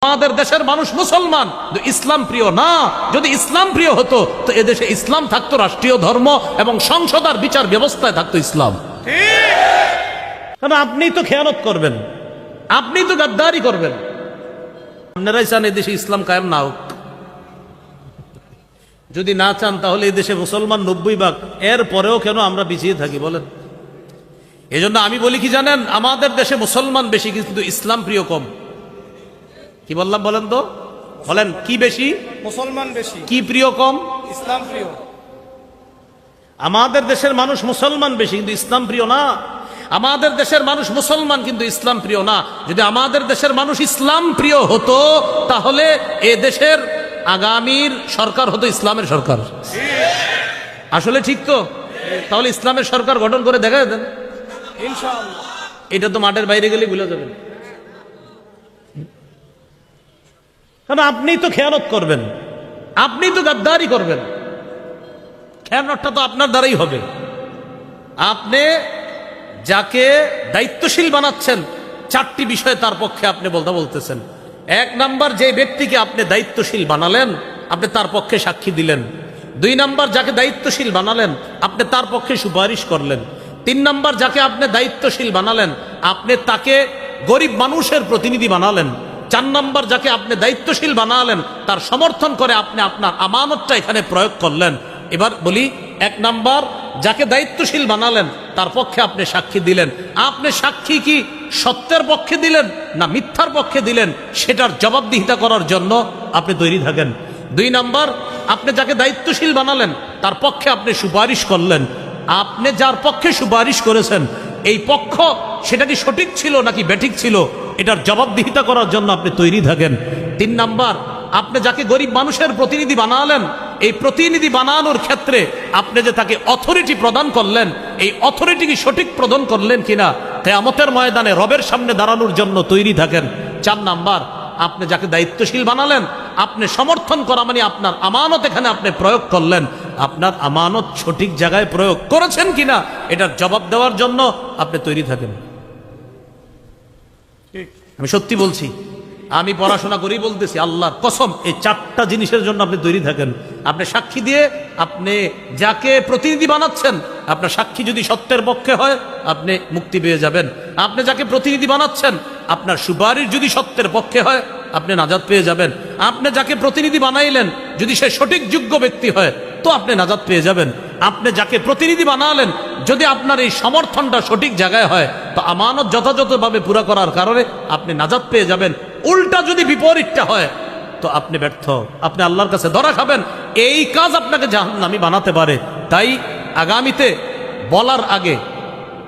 আমাদের দেশের মানুষ মুসলমান, ইসলাম প্রিয় না। যদি ইসলাম প্রিয় হতো তো এদেশে ইসলাম থাকতো রাষ্ট্রীয় ধর্ম এবং সংসদ আর বিচার ব্যবস্থায় থাকতো ইসলাম। কারণ আপনি তো খেয়ানত করবেন, আপনি তো গাদ্দারি করবেন। আপনারাই চান এদেশে ইসলাম কায়েম না হোক। যদি না চান তাহলে এই দেশে মুসলমান 90 ভাগ, এর পরেও কেন আমরা পিছিয়ে থাকি বলেন? এজন্য আমি বলি কি জানেন, আমাদের দেশে মুসলমান বেশি কিন্তু ইসলাম প্রিয় কম। কি বললাম বলেন তো? বলেন কি বেশি? মুসলমান বেশি, কি প্রিয় কম? ইসলাম প্রিয়। আমাদের দেশের মানুষ মুসলমান বেশি কিন্তু ইসলাম প্রিয় না। আমাদের দেশের মানুষ মুসলমান কিন্তু ইসলাম প্রিয় না। যদি আমাদের দেশের মানুষ ইসলাম প্রিয় হতো তাহলে এ দেশের আগামীর সরকার হতো ইসলামের সরকার। আসলে ঠিক তো? তাহলে ইসলামের সরকার গঠন করে দেখা দেন ইনশাআল্লাহ। এটা তো মাঠের বাইরে গেলে ভুলে যাবেন। কারণ আপনি তো খেয়ানত করবেন, আপনি তো গাদ্দারি করবেন। খেয়ানতটা তো আপনার দ্বারাই হবে। আপনি যাকে দায়িত্বশীল বানাচ্ছেন, 4টি বিষয়ে তার পক্ষে আপনি বলতেছেন। 1 নাম্বার, যে ব্যক্তিকে আপনি দায়িত্বশীল বানালেন আপনি তার পক্ষে সাক্ষী দিলেন। 2 নাম্বার, যাকে দায়িত্বশীল বানালেন আপনি তার পক্ষে সুপারিশ করলেন। 3 নাম্বার, যাকে আপনি দায়িত্বশীল বানালেন আপনি তাকে গরিব মানুষের প্রতিনিধি বানালেন। 4 নাম্বার, যাকে আপনি দায়িত্বশীল বানালেন তার সমর্থন করে আপনি আপনার আমানতটা এখানে প্রয়োগ করলেন। এবার বলি, 1 নাম্বার, যাকে দায়িত্বশীল বানালেন তার পক্ষে আপনি সাক্ষী দিলেন। আপনি সাক্ষী কি সত্যের পক্ষে দিলেন না মিথ্যার পক্ষে দিলেন সেটার জবাবদিহিতা করার জন্য আপনি তৈরি থাকেন। 2 নাম্বার, আপনি যাকে দায়িত্বশীল বানালেন তার পক্ষে আপনি সুপারিশ করলেন। আপনি যার পক্ষে সুপারিশ করেছেন এই পক্ষ সেটা কি সঠিক ছিল নাকি বেঠিক ছিল এটার জবাবদিহিতা করার জন্য আপনি তৈরি থাকেন। 3 নাম্বার, আপনি যাকে গরিব মানুষের প্রতিনিধি বানালেন এই প্রতিনিধি বানানোর ক্ষেত্রে আপনি যে তাকে অথরিটি প্রদান করলেন এই অথরিটি কি সঠিক প্রদান করলেন কিনা কিয়ামতের ময়দানে রবের সামনে দাঁড়ানোর জন্য তৈরি থাকেন। 4 নাম্বার, আপনি যাকে দায়িত্বশীল বানালেন আপনি সমর্থন করা মানে আপনার আমানত এখানে আপনি প্রয়োগ করলেন। আপনার আমানত সঠিক জায়গায় প্রয়োগ করেছেন কিনা এটার জবাব দেওয়ার জন্য আপনি তৈরি থাকেন। আমি সত্যি বলছি, আমি পড়াশোনা করি বলতেছি, আল্লাহর কসম, এই 4টা জিনিসের জন্য আপনি তৈরি থাকেন। আপনি সাক্ষী দিয়ে আপনি যাকে প্রতিনিধি বানাচ্ছেন আপনার সাক্ষী যদি সত্যের পক্ষে হয় আপনি মুক্তি পেয়ে যাবেন। আপনি যাকে প্রতিনিধি বানাচ্ছেন আপনার সুপারিশ যদি সত্যের পক্ষে হয় আপনি নাজাত পেয়ে যাবেন। আপনি যাকে প্রতিনিধি বানাইলেন যদি সে সঠিক যোগ্য ব্যক্তি হয় তো আপনি নাজাত পেয়ে যাবেন। আপনি যাকে প্রতিনিধি বানালেন যদি আপনার এই সমর্থনটা সঠিক জায়গায় হয় তো আমানত যথাযথভাবে পুরা করার কারণে আপনি নাজাত পেয়ে যাবেন। উল্টা যদি বিপরীতটা হয় তো আপনি ব্যর্থ, আপনি আল্লাহর কাছে ধরা খাবেন। এই কাজ আপনাকে জাহান্নামী বানাতে পারে। তাই আগামীতে বলার আগে,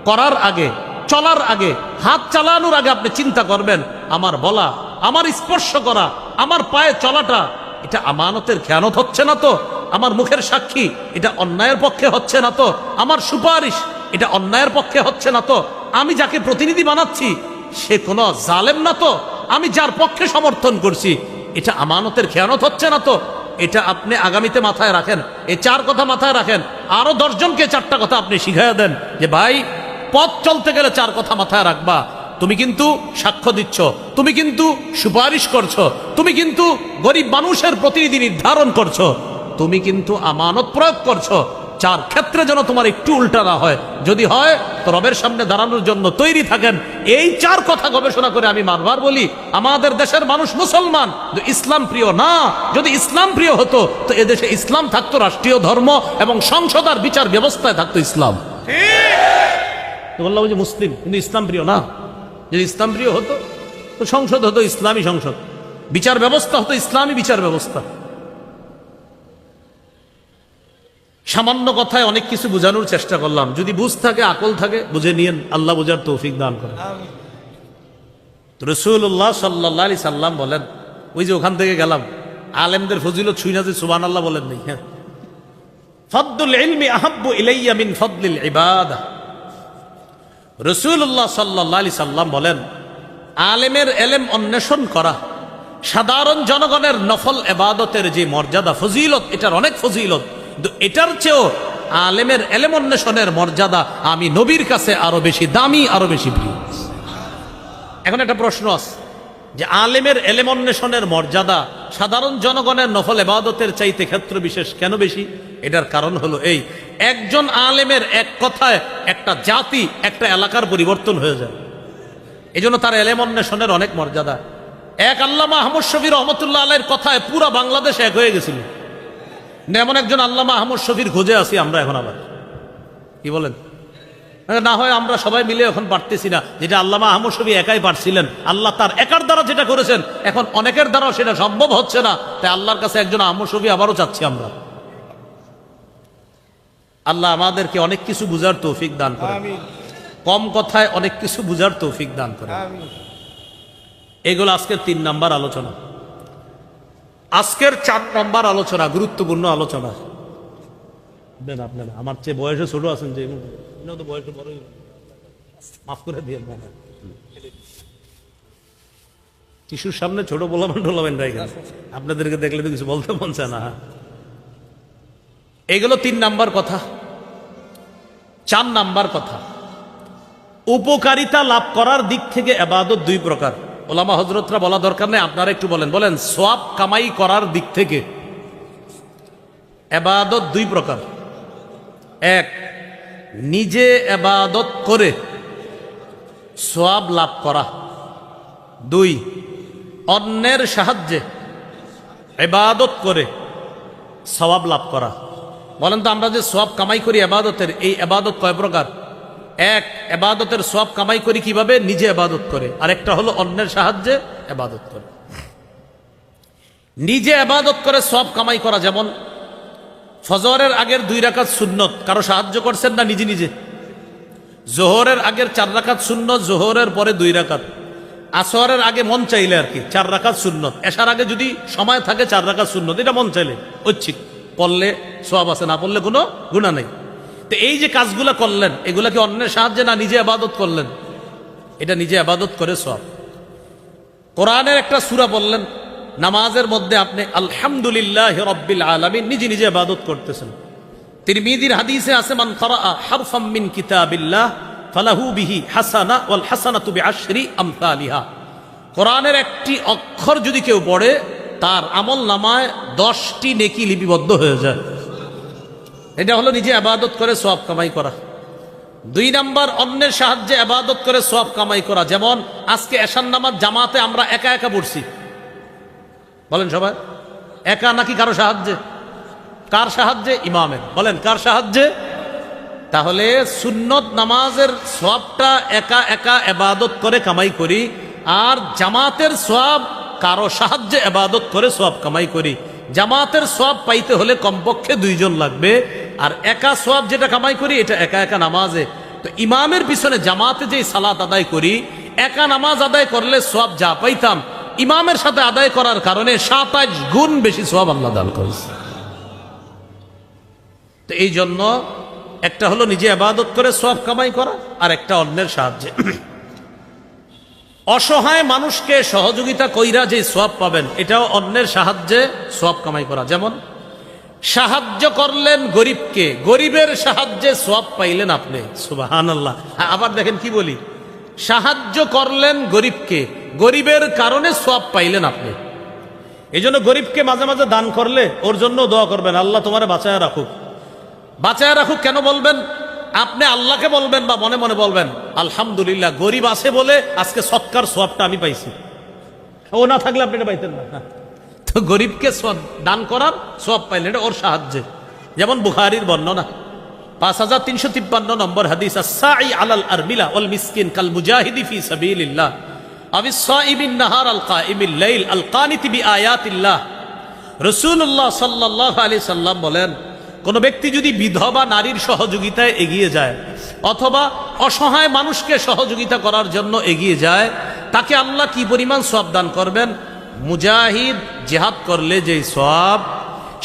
করার আগে, চলার আগে, হাত চালানোর আগে আপনি চিন্তা করবেন আমার বলা, আমার স্পর্শ করা, আমার পায়ে চলাটা এটা আমানতের খেয়ানত হচ্ছে না তো? আমার মুখের সাক্ষী এটা অন্যায়ের পক্ষে হচ্ছে না তো? আমার সুপারিশ এটা অন্যায়ের পক্ষে হচ্ছে না তো? আমি যাকে প্রতিনিধি বানাচ্ছি সে কোনো জালেম না তো? আমি যার পক্ষে সমর্থন করছি এটা আমানতের খেয়ানত হচ্ছে না তো? এটা আপনি আগামীতে মাথায় রাখেন। এই 4 কথা মাথায় রাখেন। আরো 10 জনকে 4টা কথা আপনি শিখাইয়া দেন যে ভাই পথ চলতে গেলে 4 কথা মাথায় রাখবা। তুমি কিন্তু সাক্ষ্য দিচ্ছ, তুমি কিন্তু সুপারিশ করছো, তুমি কিন্তু গরিব মানুষের প্রতিনিধি নির্ধারণ করছো, তুমি কিন্তু আমানত প্রয়োগ করছো। 4 ক্ষেত্রে যেন তোমার একটু উল্টা না হয়। যদি হয় তো রবের সামনে দাঁড়ানোর জন্য তৈরি থাকেন। এই 4 কথা গবেষণা করে আমি বারবার বলি আমাদের দেশের মানুষ মুসলমান ইসলাম প্রিয় না। যদি ইসলাম প্রিয় হতো তো এদেশে ইসলাম থাকতো রাষ্ট্রীয় ধর্ম এবং সংসদ আর বিচার ব্যবস্থায় থাকতো ইসলাম। বললাম যে মুসলিম কিন্তু ইসলাম প্রিয় না। যদি ইসলাম প্রিয় হতো তো সংসদ হতো ইসলামী সংসদ, বিচার ব্যবস্থা হতো ইসলামী বিচার ব্যবস্থা। সামান্য কথায় অনেক কিছু বোঝানোর চেষ্টা করলাম। যদি বুঝ থাকে, আকল থাকে, বুঝে নিয়েন। আল্লাহ বোঝার তৌফিক দান করেন। রাসূলুল্লাহ সাল্লাল্লাহু আলাইহি সাল্লাম বলেন, ওই যে ওখান থেকে গেলাম আলেমদের ফজিলত শুই না যে সুবহানাল্লাহ বলেন নাই। হ্যাঁ, ফাদলুল ইলমি আহাব্বু ইলাইয়া মিন ফাদলিল ইবাদাহ। রাসূলুল্লাহ সাল্লাল্লাহু আলাইহি সাল্লাম বলেন, আলেমের এলেম অন্বেষণ করা সাধারণ জনগণের নফল ইবাদতের যে মর্যাদা, ফজিলত, এটার অনেক ফজিলত, কিন্তু এটার চেয়েও আলেমের এলেম অন্বেষণের মর্যাদা আমি নবীর কাছে আরো বেশি দামি, আরো বেশি প্রিয়। এখন একটা প্রশ্ন আছে, যে আলেমের এলেম অন্বেষণের মর্যাদা সাধারণ জনগণের নফল ইবাদতের চাইতে ক্ষেত্র বিশেষ কেন বেশি? এটার কারণ হলো এই, একজন আলেমের এক কথায় একটা জাতি, একটা এলাকার পরিবর্তন হয়ে যায়। এই জন্য তার এলেম অন্বেষণের অনেক মর্যাদা। এক আল্লামা আহমদ শফী রহমতুল্লাহ আলাইহির কথায় পুরা বাংলাদেশ এক হয়ে গেছিল। এমন একজন আল্লামা আহমদ শফীর খোঁজে আছি আমরা এখন। আবার কি বলেন? না হয় আমরা সবাই মিলে এখন পারতেছি না, যেটা আল্লামা আহমদ শফী একাই পারছিলেন, আল্লাহ তার একার দ্বারা যেটা করেছেন এখন অনেকের দ্বারাও সেটা সম্ভব হচ্ছে না। তাই আল্লাহর কাছে একজন আহমদ শফী আবারও চাচ্ছি আমরা। আল্লাহ আমাদেরকে অনেক কিছু বুঝার তৌফিক দান করে, আমিন কম কথায় অনেক কিছু বুঝার তৌফিক দান করে। আমিন। এগুলো আজকের 3 নাম্বার আলোচনা। আজকের 4 নাম্বার আলোচনা, গুরুত্বপূর্ণ আলোচনা। আপনারা আমার চেয়ে বয়সে ছোট আছেন, যে তো বয়সে বড়, মাফ করে দিয়ে টিস্যুর সামনে ছোট বলাবেন আপনাদেরকে দেখলে তো কিছু বলতে মন চায় না। এগুলো 3 নাম্বার কথা। 4 নাম্বার কথা, উপকারিতা লাভ করার দিক থেকে ইবাদত 2 প্রকার। ওলামা হযরতরা বলা দরকার নেই, আপনারা একটু বলেন সওয়াব কামাই করার দিক থেকে ইবাদত 2 প্রকার। 1, নিজে ইবাদত করে সওয়াব লাভ করা। 2, অন্যের সাহায্যে ইবাদত করে সওয়াব লাভ করা। বলেন তো, আমরা যে সওয়াব কামাই করি ইবাদতের, এই ইবাদত কয় প্রকার? 1, ইবাদতের সওয়াব কামাই করি কিভাবে? নিজে ইবাদত করে। আরেকটা হলো অন্যের সাহায্যে ইবাদত করে। নিজে ইবাদত করে সওয়াব কামাই করা, যেমন ফজরের আগের 2 রাকাত সুন্নত কারো সাহায্য করছেন না নিজে নিজে। জোহরের আগের 4 রাকাত সুন্নত, জোহরের পরে 2 রাকাত। আসরের আগে মন চাইলে আর কি 4 রাকাত সুন্নত। এশার আগে যদি সময় থাকে 4 রাকাত সুন্নত, এটা মন চাইলে ঐচ্ছিক পড়লে সওয়াব আছে, না পড়লে কোনো গুনাহ নেই। তো এই যে কাজগুলো করলেন, এগুলা কি অন্যের সাহায্যে না নিজে ইবাদত করলেন? এটা নিজে ইবাদত করে সওয়াব। কোরআনের একটা সূরা বললেন, নামাজের মধ্যে আপনি আলহামদুলিল্লাহি রাব্বিল আলামিন নিজে নিজে ইবাদত করতেছেন। তিরমিজির হাদিসে আছে, মান ক্বারাআ হারফাম মিন কিতাবিল্লাহ ফালাহু বিহি হাসানা ওয়াল হাসানাতু বিআশরি আমসালিহা। কোরআনের একটি অক্ষর যদি কেউ পড়ে, তার আমল নামায় 10টি নেকি লিপিবদ্ধ হয়ে যায়। এটা হলো নিজে ইবাদত করে সওয়াব কামাই করা। 2 নাম্বার, অন্যের সাহায্যে ইবাদত করে সওয়াব কামাই করা। যেমন আজকে এশার নামাজ জামাতে আমরা একা একা পড়ছি। বলেন সবাই, একা নাকি কারো সাহায্যে? কার সাহায্যে? ইমামের। বলেন কার সাহায্যে? তাহলে সুন্নত নামাজের সওয়াবটা একা একা ইবাদত করে কামাই করি, আর জামাতের সওয়াব কারো সাহায্যে ইবাদত করে সওয়াব কামাই করি। জামাতের সওয়াব পাইতে হলে কমপক্ষে 2 জন লাগবে, আর একা সওয়াব যেটা কামাই করি এটা একা একা নামাজে। তো ইমামের পিছনে জামাতে যে সালাত আদায় করি, একা নামাজ আদায় করলে সওয়াব যা পাইতাম, ইমামের সাথে আদায় করার কারণে 27 গুণ বেশি সওয়াব আল্লাহ দান করেছে। তো এই জন্য একটা হলো নিজে ইবাদত করে সওয়াব কামাই করা, আর একটা অন্যের সাহায্যে। অসহায় মানুষকে সহযোগিতা কইরা যে সওয়াব পাবেন, এটাও অন্যের সাহায্যে সওয়াব কামাই করা। যেমন সাহায্য করলেন গরিবকে, গরিবের সাহায্যে সওয়াব পাইলেন আপনি, সুবহানাল্লাহ। আবার দেখেন কি বলি, সাহায্য করলেন গরিবকে, গরিবের কারণে সওয়াব পাইলেন আপনি। এই জন্য গরিবকে মাঝে মাঝে দান করলে ওর জন্য দোয়া করবেন, আল্লাহ তোমারে বাঁচায় রাখুক। বাঁচায় রাখুক কেন বলবেন? আপনি আল্লাহকে বলবেন বা মনে মনে বলবেন, আলহামদুলিল্লাহ গরিব আছে বলে আজকে সৎকার সওয়াবটা আমি পাইছি, ও না থাকলে আপনি এটা পাইতেন না। তো গরিবকে দান করার সওয়াব পাইলেন, এটা ওর সাহায্যে। যেমন বুখারীর বর্ণনা 5353 নম্বর হাদিস, আস-সাঈ আলাল আরমিলা ওয়াল মিসকিন কাল মুজাহিদি ফি সাবিলিল্লাহ আবিস সাইবিন নাহার আল কাইমিল লাইল আল কানিতি বিআয়াতিল্লাহ। রাসূলুল্লাহ সাল্লাল্লাহু আলাইহি সাল্লাম বলেন, কোন ব্যক্তি যদি বিধবা নারীর সহযোগিতায় এগিয়ে যায় অথবা অসহায় মানুষকে সহযোগিতা করার জন্য এগিয়ে যায়, তাকে আল্লাহ কি পরিমাণ সওয়াব দান করবেন? মুজাহিদ জিহাদ করলে যেই সওয়াব,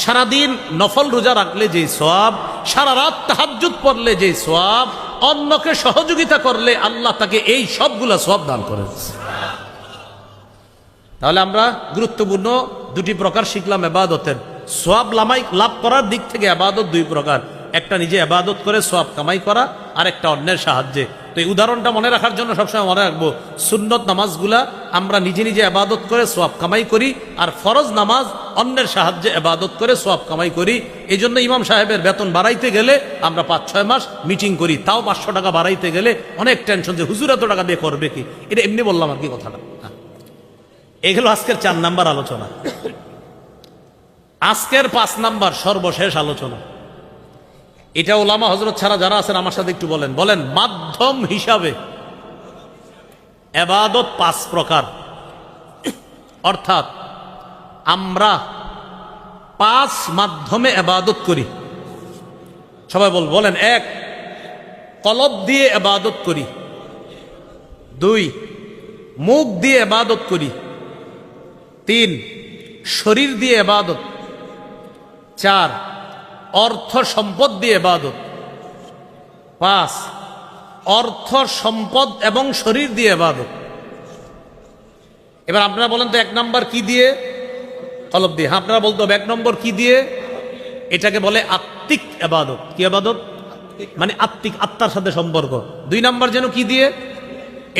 সারাদিন নফল রোজা রাখলে যেই সওয়াব, সারা রাত তাহাজ্জুদ পড়লে যেই সওয়াব, অন্যকে সহযোগিতা করলে আল্লাহ তাকে এই সবগুলা সওয়াব দান করেন। তাহলে আমরা গুরুত্বপূর্ণ 2টি প্রকার শিখলাম ইবাদতের। সওয়াব লাভ করার দিক থেকে ইবাদত 2 প্রকার, একটা নিজে ইবাদত করে সওয়াব কামাই করা, আর একটা অন্যের সাহায্যে। তো এই উদাহরণটা মনে রাখার জন্য সবসময় মনে রাখবো, সুন্নত নামাজগুলা আমরা নিজে নিজে ইবাদত করে সওয়াব কামাই করি, আর ফরজ নামাজ অন্যের সাহায্যে ইবাদত করে সওয়াব কামাই করি। এই জন্য ইমাম সাহেবের বেতন বাড়াইতে গেলে আমরা 5-6 মাস মিটিং করি, তাও 500 টাকা বাড়াইতে গেলে অনেক টেনশন যে হুজুর এত টাকা দিয়ে করবে কি। এটা এমনি বললাম আর কি কথাটা। এগুলো আজকের 4 নাম্বার আলোচনা। আজকের 5 নাম্বার সর্বশেষ আলোচনা, এটা ওলামা হযরত ছাড়া যারা আছেন আমার সাথে একটু বলেন, বলেন মাধ্যম হিসাবে ইবাদত 5 প্রকার। অর্থাৎ আমরা 5 মাধ্যমে ইবাদত করি। সবাই বলেন, 1 কলব দিয়ে ইবাদত করি, 2 মুখ দিয়ে ইবাদত করি, 3 শরীর দিয়ে ইবাদত, 4 অর্থ সম্পদ দিয়ে ইবাদত, 5 অর্থ সম্পদ এবং শরীর দিয়ে ইবাদত। এবার আপনারা বলেন তো 1 নম্বর কি দিয়ে? কলব দিয়ে। হ্যাঁ, আপনারা বলতে হবে 1 নম্বর কি দিয়ে? এটাকে বলে আত্মিক ইবাদত। কি ইবাদত? মানে আত্মিক, আত্মার সাথে সম্পর্ক। 2 নম্বর যেন কি দিয়ে?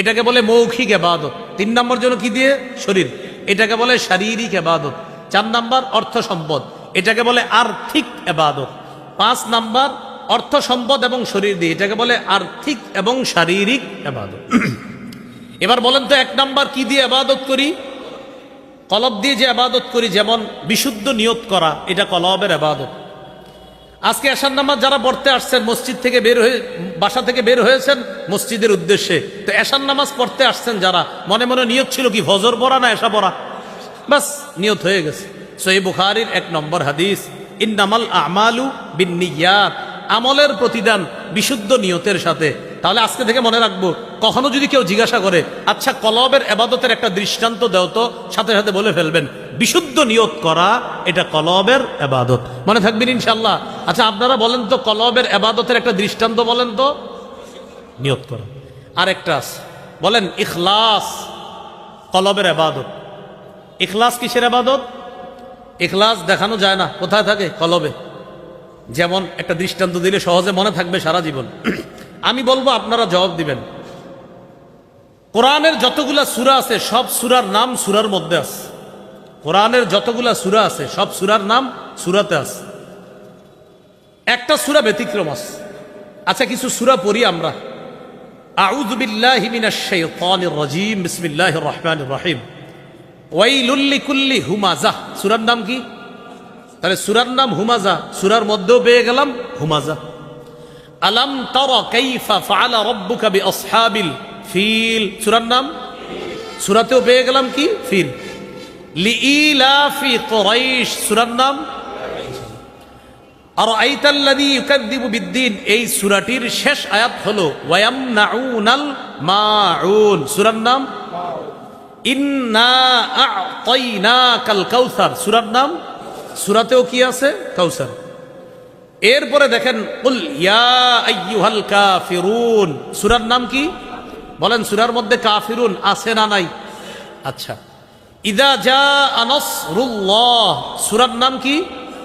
এটাকে বলে মৌখিক ইবাদত। 3 নম্বর যেন কি দিয়ে? শরীর, এটাকে বলে শারীরিক ইবাদত। 4 নম্বর অর্থ সম্পদ, এটাকে বলে আর্থিক ইবাদত। 5 নাম্বার অর্থ সম্পদ এবং শরীর দিয়ে, এটাকে বলে আর্থিক এবং শারীরিক ইবাদত। এবার বলেন তো 1 নাম্বার কি দিয়ে ইবাদত করি? কলব দিয়ে যে ইবাদত করি, যেমন বিশুদ্ধ নিয়ত করা, এটা কলবের ইবাদত। আজকে এশার নামাজ যারা পড়তে আসছেন, মসজিদ থেকে বের হয়ে, বাসা থেকে বের হয়েছেন মসজিদের উদ্দেশ্যে, তো এশার নামাজ পড়তে আসছেন যারা, মনে মনে নিয়ত ছিল কি ফজর পড়া না এশা পড়া, বাস নিয়ত হয়ে গেছে। সহিহ বুখারীর 1 নম্বর হাদিস, ইন্নামাল আমালু বিন্নিয়াত, আমলের প্রতিদান বিশুদ্ধ নিয়তের সাথে। তাহলে আজকে থেকে মনে রাখবো, কখনো যদি কেউ জিজ্ঞাসা করে আচ্ছা কলবের ইবাদতের একটা দৃষ্টান্ত দাও তো, সাথে সাথে বলে ফেলবেন বিশুদ্ধ নিয়ত করা, এটা কলবের ইবাদত। মনে থাকবেন ইনশাআল্লাহ। আচ্ছা আপনারা বলেন তো কলবের ইবাদতের একটা দৃষ্টান্ত বলেন তো। নিয়ত করা। আরেকটা আছে, বলেন ইখলাস, কলবের ইবাদত। ইখলাস কিসের ইবাদত? ইখলাস দেখানো যায় না, কোথায় থাকে? কলবে। যেমন একটা দৃষ্টান্ত দিলে সহজে মনে থাকবে সারা জীবন। আমি বলবো, আপনারা জবাব দিবেন। কোরআনের যতগুলা সূরা আছে সব সূরার নাম সূরার মধ্যে আছে। কোরআনের যতগুলা সূরা আছে সব সূরার নাম সূরাতে আছে, একটা সূরা ব্যতিক্রম আছে। আচ্ছা কিছু সূরা পড়ি আমরা। আউযু বিল্লাহি মিনাশ শাইতানির রাজীম, বিসমিল্লাহির রহমানির রহিম। ওয়াইলুল লিকুল্লি হুমাযা, সূরার নাম কি? তাহলে সূরার নাম হুমাযা, সূরার মধ্যেও পেয়ে গেলাম হুমাযা। আলাম তারা কাইফা ফাআলা রাব্বুকা বিআসহাবিল ফিল, সূরার নাম, সূরাতেও পেয়ে গেলাম কি? ফিল। লিইলাফি কুরাইশ, সূরার নাম। আরাআইতাল্লাযী ইউকাযযিবু বিদ্দীন, এই সূরাটির শেষ আয়াত হলো ওয়ায়ামনাউনাল মাউন, সূরার নাম। ইন্না আ'তাইনাকাল কাউসার, সূরার নাম। সূরাতেও কি আছে? কাউসার। এরপরে দেখেন কুল ইয়া আইয়ুহাল কাফিরুন, সূরার নাম কি? বলেন সূরার মধ্যে কাফিরুন আছে না নাই? আচ্ছা। ইযা জাআ নাসরুল্লাহ, সূরার নাম কি?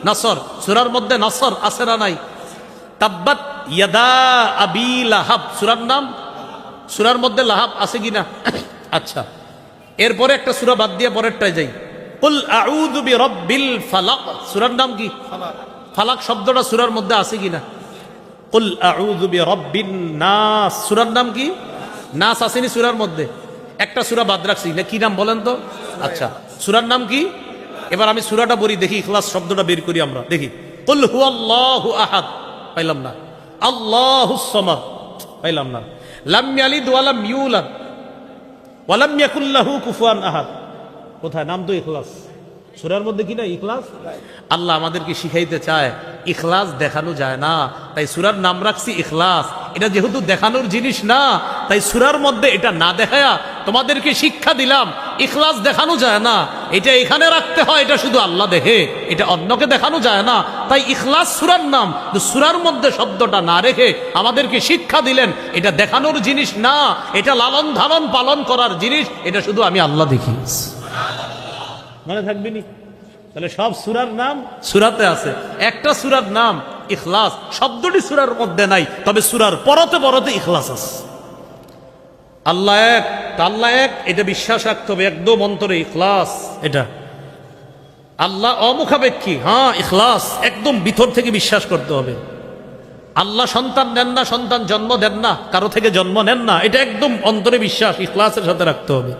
নাসর, সূরার মধ্যে নাসর আছে না নাই? তাব্বাত ইয়াদা আবি লাহাব, সূরার নাম। সূরার মধ্যে লাহাব আছে কিনা? আচ্ছা। এরপরে একটা সূরা বাদ দিয়ে পরেরটায় যাই। কুল আউযু বিরাব্বিল ফালাক, সূরার নাম কি? ফালাক শব্দটা সূরার মধ্যে আছে কিনা? কুল আউযু বিরাব্বিন নাস, সূরার নাম কি? নাস আসেনি সূরার মধ্যে, একটা সূরা বাদ রাখছি না, কি নাম বলেন তো? আচ্ছা, সূরার নাম কি? এবার আমি সূরাটা পড়ি, দেখি ইখলাস শব্দটা বের করি আমরা, দেখি। কুল হুয়াল্লাহু আহাদ, পাইলাম না। আল্লাহুস সামাদ, পাইলাম না। লাম ইয়ালিদ ওয়া লাম ইউলাদ ওয়া লাম ইয়াকুল লাহু কুফুয়ান আহাদ, কোথায়? নাম তো ইখলাস, সূরার মধ্যে কি না ইখলাস? আল্লাহ আমাদেরকে শিখাইতে চায় ইখলাস দেখানো যায় না, তাই সূরার নাম রাখছি ইখলাস। এটা যেহেতু দেখানোর জিনিস না, তাই সূরার মধ্যে এটা না দেখায়া তোমাদেরকে শিক্ষা দিলাম ইখলাস দেখানো যায় না, এটা এখানে রাখতে হয়, এটা শুধু আল্লাহ দেখে, এটা অন্যকে দেখানো যায় না। তাই ইখলাস সূরার নাম, সূরার মধ্যে শব্দটা না রেখে আমাদেরকে শিক্ষা দিলেন এটা দেখানোর জিনিস না, এটা লালন ধারণ পালন করার জিনিস, এটা শুধু আমি আল্লাহ দেখি। মনে থাকবেনি? তাহলে সব সূরার নাম সূরাতে আছে, একটা সূরার নাম ইখলাস, শব্দটি সূরার মধ্যে নাই, তবে সূরার পরতে পরতে ইখলাস আছে। আল্লাহ এক, তা আল্লাহ এক এটা বিশ্বাস রাখতে হবে একদম অন্তরে, ইখলাস। এটা আল্লাহ অমুখাপেক্ষী, হ্যাঁ ইখলাস, একদম ভিতর থেকে বিশ্বাস করতে হবে। আল্লাহ সন্তান দেন না, সন্তান জন্ম দেন না, কারো থেকে জন্ম নেন না, এটা একদম অন্তরে বিশ্বাস ইখলাসের সাথে রাখতে হবে।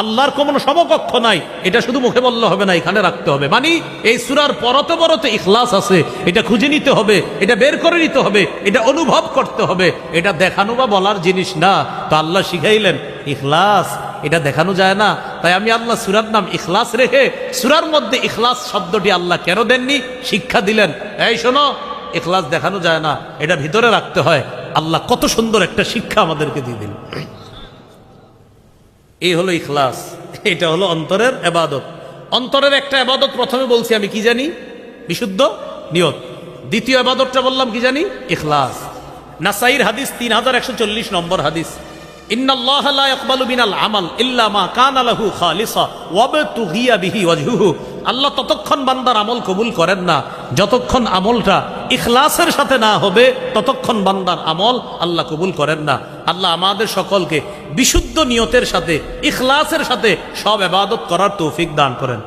আল্লাহর কোনো সমকক্ষ নাই, এটা শুধু মুখে বললে হবে না, এখানে রাখতে হবে। মানে এই সূরার পরতে পরতে ইখলাস আছে, এটা খুঁজে নিতে হবে, এটা বের করে নিতে হবে, এটা অনুভব করতে হবে। এটা দেখানো বা বলার জিনিস না। তো আল্লাহ শিখাইলেন ইখলাস, এটা দেখানো যায় না। তাই আমি আল্লাহ সূরার নাম ইখলাস রেখে সূরার মধ্যে ইখলাস শব্দটি আল্লাহ কেন দেননি শিক্ষা দিলেন। এই শোনো, ইখলাস দেখানো যায় না, এটা ভিতরে রাখতে হয়। আল্লাহ কত সুন্দর একটা শিক্ষা আমাদেরকে দিয়ে দিল। এই হলো ইখলাস, এটা হলো অন্তরের ইবাদত। অন্তরের একটা ইবাদত প্রথমে বলছি আমি, কি জানি? বিশুদ্ধ নিয়ত। দ্বিতীয় ইবাদতটা বললাম কি জানি? ইখলাস। নাসাইর হাদিস 3140 নম্বর হাদিস, ইন্নাল্লাহা লা ইয়াকবালু মিনাল আমাল ইল্লা মা কানা লাহু খালিসা ওয়াবতুগিয়া বিহি ওয়াজহুহু। আল্লাহ ততক্ষণ বান্দার আমল কবুল করেন না যতক্ষণ আমলটা ইখলাসের সাথে না হবে, ততক্ষণ বান্দার আমল আল্লাহ কবুল করেন না। আল্লাহ আমাদের সকলকে বিশুদ্ধ নিয়তের সাথে ইখলাসের সাথে সব ইবাদত করার তৌফিক দান করেন।